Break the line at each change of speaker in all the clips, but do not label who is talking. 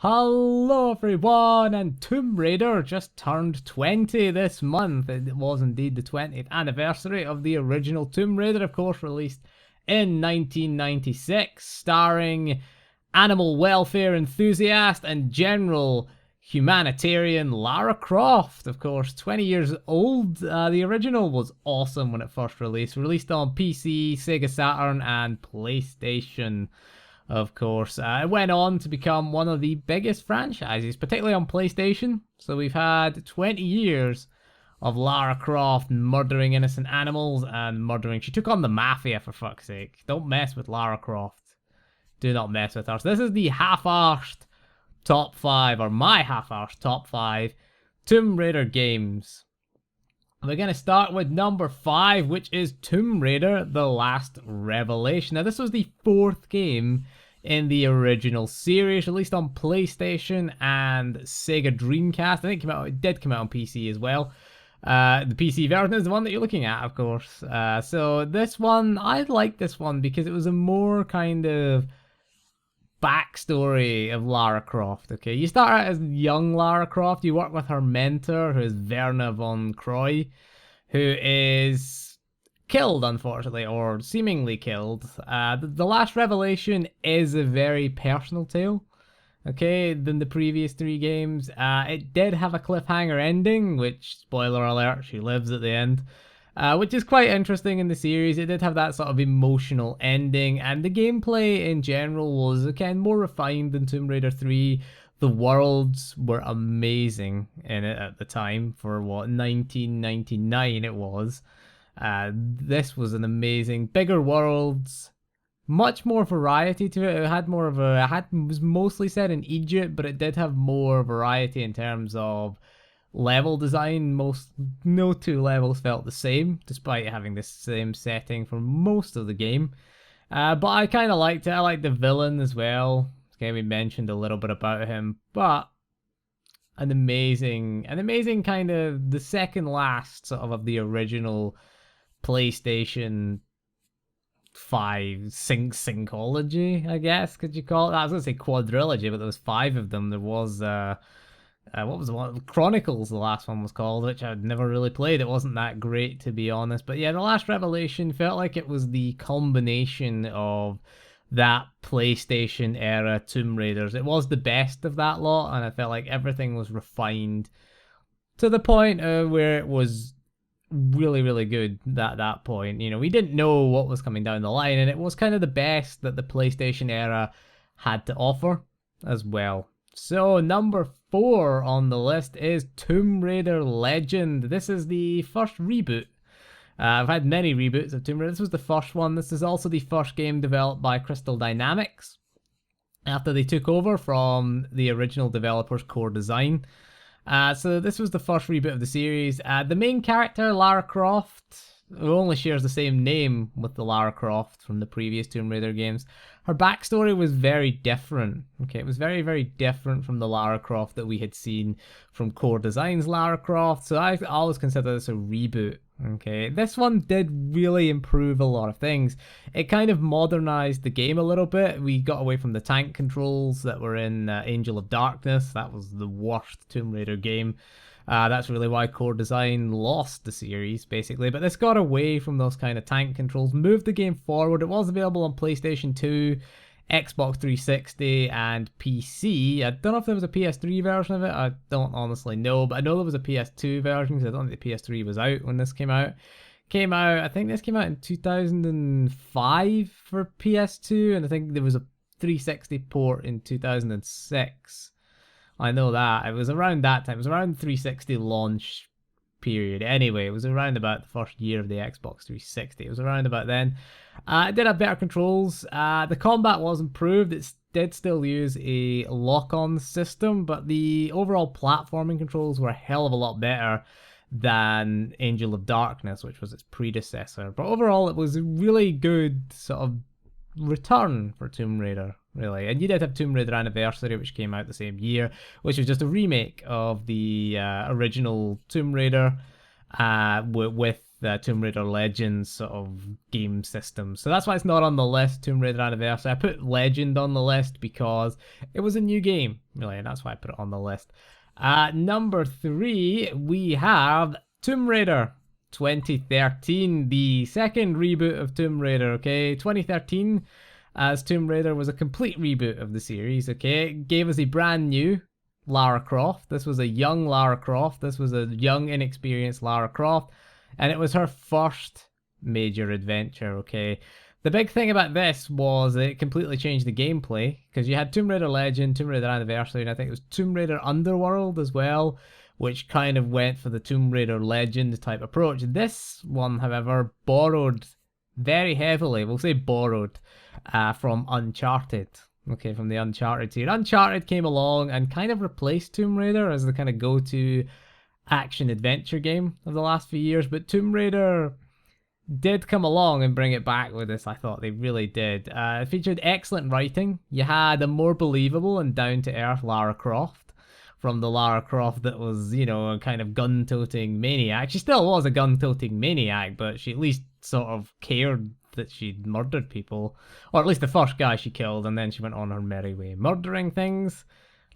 Hello everyone, and Tomb Raider just turned 20 this month. It was indeed the 20th anniversary of the original Tomb Raider, of course, released in 1996, starring animal welfare enthusiast and general humanitarian Lara Croft. Of course, 20 years old. The original was awesome when it first released on PC, Sega Saturn, and PlayStation. Of course, it went on to become one of the biggest franchises, particularly on PlayStation. So we've had 20 years of Lara Croft murdering innocent animals and murdering. She took on the mafia, for fuck's sake. Don't mess with Lara Croft. Do not mess with her. So this is the half-arsed top 5, or my half-arsed top 5 Tomb Raider games. We're going to start with number 5, which is Tomb Raider: The Last Revelation. Now, this was the 4th game in the original series, released on PlayStation and Sega Dreamcast. I think it did come out on PC as well. The PC version is the one that you're looking at, of course. So this one, I like this one because it was a more kind of backstory of Lara Croft. Okay, you start out as young Lara Croft. You work with her mentor, who is Werner von Croy, who is killed, unfortunately, or seemingly killed. The Last Revelation is a very personal tale, okay, than the previous 3 games. It did have a cliffhanger ending, which, spoiler alert, she lives at the end, which is quite interesting in the series. It did have that sort of emotional ending, and the gameplay in general was, again, more refined than Tomb Raider 3. The worlds were amazing in it at the time, for what, 1999 it was. This was an amazing, bigger worlds, much more variety to it. It had more of was mostly set in Egypt, but it did have more variety in terms of level design. No 2 levels felt the same, despite having the same setting for most of the game. But I kind of liked it. I liked the villain as well. Okay, we mentioned a little bit about him, but an amazing kind of the second last sort of the original PlayStation 5 syncology, I guess, could you call it? I was going to say quadrilogy, but there was 5 of them. There was, what was the one? Chronicles, the last one was called, which I'd never really played. It wasn't that great, to be honest. But yeah, The Last Revelation felt like it was the combination of that PlayStation era Tomb Raiders. It was the best of that lot, and I felt like everything was refined to the point where it was really, really good at that point. You know, we didn't know what was coming down the line, and it was kind of the best that the PlayStation era had to offer as well. So number 4 on the list is Tomb Raider Legend. This is the first reboot. I've had many reboots of Tomb Raider. This was the first one. This is also the first game developed by Crystal Dynamics after they took over from the original developers Core Design. So this was the first reboot of the series. The main character, Lara Croft, who only shares the same name with the Lara Croft from the previous Tomb Raider games, her backstory was very different. Okay, it was very, very different from the Lara Croft that we had seen from Core Design's Lara Croft. So I always consider this a reboot. Okay, this one did really improve a lot of things. It kind of modernized the game a little bit. We got away from the tank controls that were in Angel of Darkness. That was the worst Tomb Raider game. That's really why Core Design lost the series, basically. But this got away from those kind of tank controls, moved the game forward. It was available on PlayStation 2, Xbox 360, and PC. I don't know if there was a PS3 version of it. I don't honestly know, but I know there was a PS2 version because I don't think the PS3 was out when this came out. I think this came out in 2005 for PS2, and I think there was a 360 port in 2006. I know that. It was around that time. It was around 360 launch period. Anyway, it was around about the first year of the Xbox 360. It was around about then. It did have better controls. The combat was improved. It did still use a lock-on system, but the overall platforming controls were a hell of a lot better than Angel of Darkness, which was its predecessor. But overall, it was a really good sort of return for Tomb Raider, really. And you did have Tomb Raider Anniversary, which came out the same year, which was just a remake of the original Tomb Raider with Tomb Raider Legends sort of game system. So that's why it's not on the list, Tomb Raider Anniversary. I put Legend on the list because it was a new game, really, and that's why I put it on the list. Number 3, we have Tomb Raider 2013, the second reboot of Tomb Raider, okay? 2013 as Tomb Raider was a complete reboot of the series, okay? It gave us a brand new Lara Croft. This was a young Lara Croft. This was a young, inexperienced Lara Croft. And it was her first major adventure, okay? The big thing about this was it completely changed the gameplay, because you had Tomb Raider Legend, Tomb Raider Anniversary, and I think it was Tomb Raider Underworld as well, which kind of went for the Tomb Raider Legend type approach. This one, however, borrowed very heavily, we'll say borrowed, from Uncharted. Okay, from the Uncharted series. Uncharted came along and kind of replaced Tomb Raider as the kind of go-to action-adventure game of the last few years, but Tomb Raider did come along and bring it back with this. I thought they really did. It featured excellent writing. You had a more believable and down-to-earth Lara Croft from the Lara Croft that was, you know, a kind of gun-toting maniac. She still was a gun-toting maniac, but she at least sort of cared that she'd murdered people, or at least the first guy she killed, and then she went on her merry way murdering things.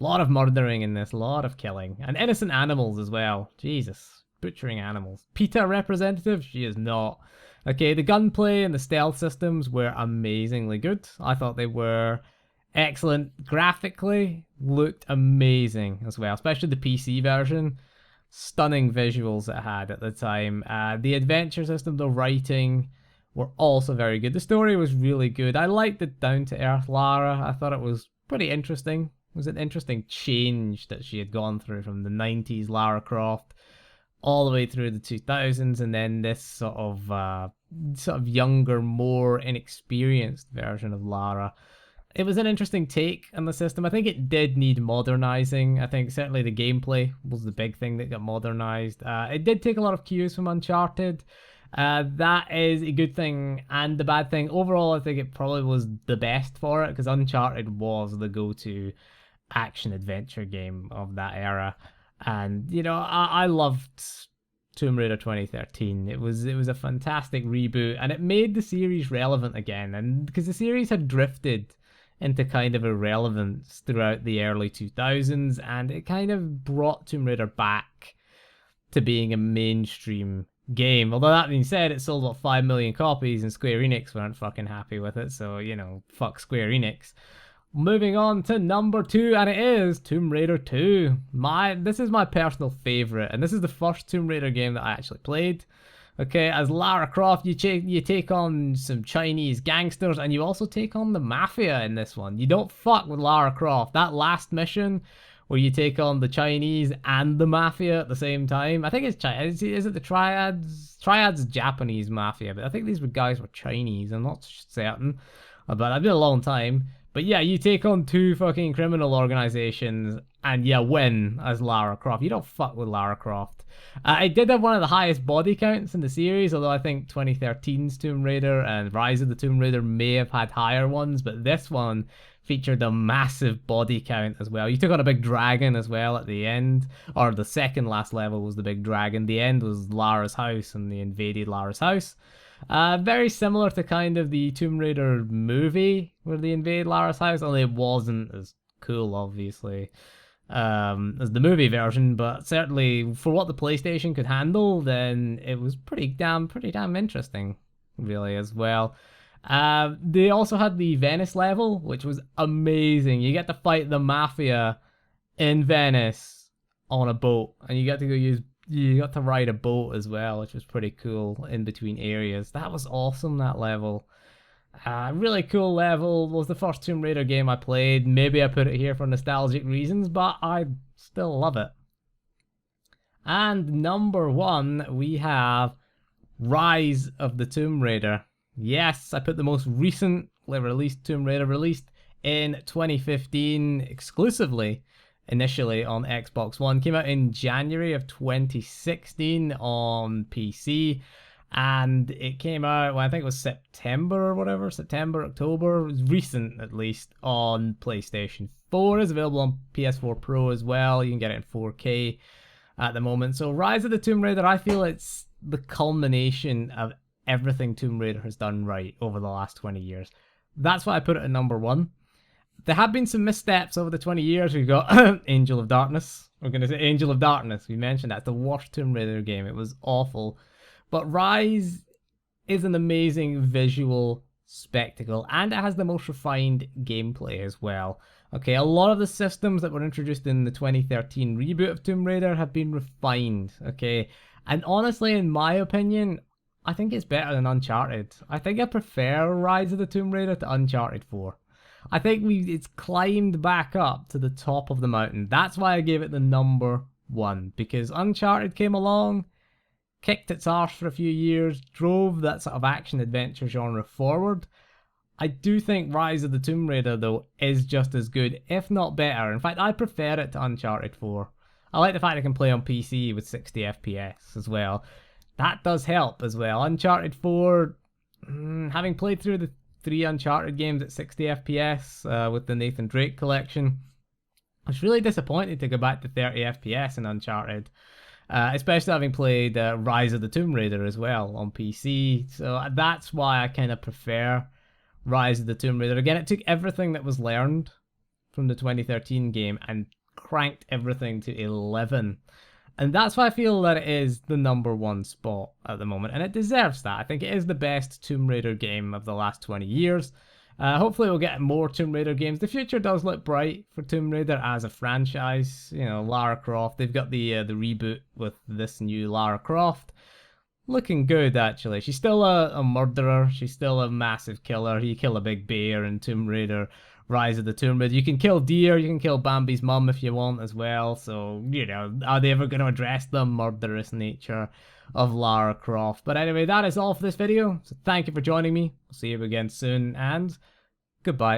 A lot of murdering in this, a lot of killing, and innocent animals as well. Jesus, butchering animals. PETA representative? She is not. Okay, the gunplay and the stealth systems were amazingly good. I thought they were excellent. Graphically, looked amazing as well, especially the PC version. Stunning visuals it had at the time. The adventure system, the writing were also very good. The story was really good. I liked the down-to-earth Lara. I thought it was pretty interesting. It was an interesting change that she had gone through from the 90s Lara Croft all the way through the 2000s, and then this sort of younger, more inexperienced version of Lara. It was an interesting take on the system. I think it did need modernizing. I think certainly the gameplay was the big thing that got modernized. It did take a lot of cues from Uncharted. That is a good thing and the bad thing. Overall, I think it probably was the best for it, because Uncharted was the go-to action-adventure game of that era. And, you know, I loved Tomb Raider 2013. It was a fantastic reboot, and it made the series relevant again. And because the series had drifted into kind of irrelevance throughout the early 2000s, and it kind of brought Tomb Raider back to being a mainstream game. Although that being said, it sold about 5 million copies, and Square Enix weren't fucking happy with it, so, you know, fuck Square Enix. Moving on to number 2, and it is Tomb Raider 2. This is my personal favorite, and this is the first Tomb Raider game that I actually played. Okay, as Lara Croft, you take on some Chinese gangsters, and you also take on the Mafia in this one. You don't fuck with Lara Croft. That last mission where you take on the Chinese and the Mafia at the same time. I think it's Chinese. Is it the Triads? Triads Japanese Mafia, but I think these guys were Chinese. I'm not certain, but it's been a long time. But yeah, you take on 2 fucking criminal organizations and you win as Lara Croft. You don't fuck with Lara Croft. It did have one of the highest body counts in the series, although I think 2013's Tomb Raider and Rise of the Tomb Raider may have had higher ones, but this one featured a massive body count as well. You took on a big dragon as well at the end, or the second last level was the big dragon. The end was Lara's house, and they invaded Lara's house. Very similar to kind of the Tomb Raider movie where they invade Lara's house, only it wasn't as cool, obviously, as the movie version, but certainly for what the PlayStation could handle, then it was pretty damn interesting, really, as well. They also had the Venice level, which was amazing. You get to fight the Mafia in Venice on a boat, and you got to ride a boat as well, which was pretty cool in between areas. That was awesome, that level. Really cool level. Was the first Tomb Raider game I played. Maybe I put it here for nostalgic reasons, but I still love it. And number 1, we have Rise of the Tomb Raider. Yes, I put the most recently released Tomb Raider, released in 2015 exclusively, initially on Xbox One. Came out in January of 2016 on PC, and it came out, well, I think it was September or whatever, September, October. It was recent, at least, on PlayStation 4. It's available on PS4 Pro as well. You can get it in 4K. at the moment. So Rise of the Tomb Raider, I feel it's the culmination of everything Tomb Raider has done right over the last 20 years. That's why I put it at number 1. There have been some missteps over the 20 years. We've got Angel of Darkness. We're going to say Angel of Darkness. We mentioned that's the worst Tomb Raider game. It was awful. But Rise is an amazing visual spectacle, and it has the most refined gameplay as well. Okay, a lot of the systems that were introduced in the 2013 reboot of Tomb Raider have been refined, okay? And honestly, in my opinion, I think it's better than Uncharted. I think I prefer Rise of the Tomb Raider to Uncharted 4. I think it's climbed back up to the top of the mountain. That's why I gave it the number 1, because Uncharted came along, kicked its arse for a few years, drove that sort of action-adventure genre forward. I do think Rise of the Tomb Raider, though, is just as good, if not better. In fact, I prefer it to Uncharted 4. I like the fact I can play on PC with 60 FPS as well. That does help as well. Uncharted 4, having played through the 3 Uncharted games at 60 FPS with the Nathan Drake collection, I was really disappointed to go back to 30 FPS in Uncharted. Especially having played Rise of the Tomb Raider as well on PC. So that's why I kind of prefer Rise of the Tomb Raider. Again, it took everything that was learned from the 2013 game and cranked everything to 11. And that's why I feel that it is the number 1 spot at the moment. And it deserves that. I think it is the best Tomb Raider game of the last 20 years. Hopefully we'll get more Tomb Raider games. The future does look bright for Tomb Raider as a franchise. You know, Lara Croft, they've got the reboot with this new Lara Croft. Looking good, actually. She's still a murderer. She's still a massive killer. You kill a big bear in Tomb Raider Rise of the Tomb Raider. You can kill deer. You can kill Bambi's mum if you want as well. So, you know, are they ever going to address the murderous nature of Lara Croft? But anyway, that is all for this video. So thank you for joining me. I'll see you again soon, and goodbye.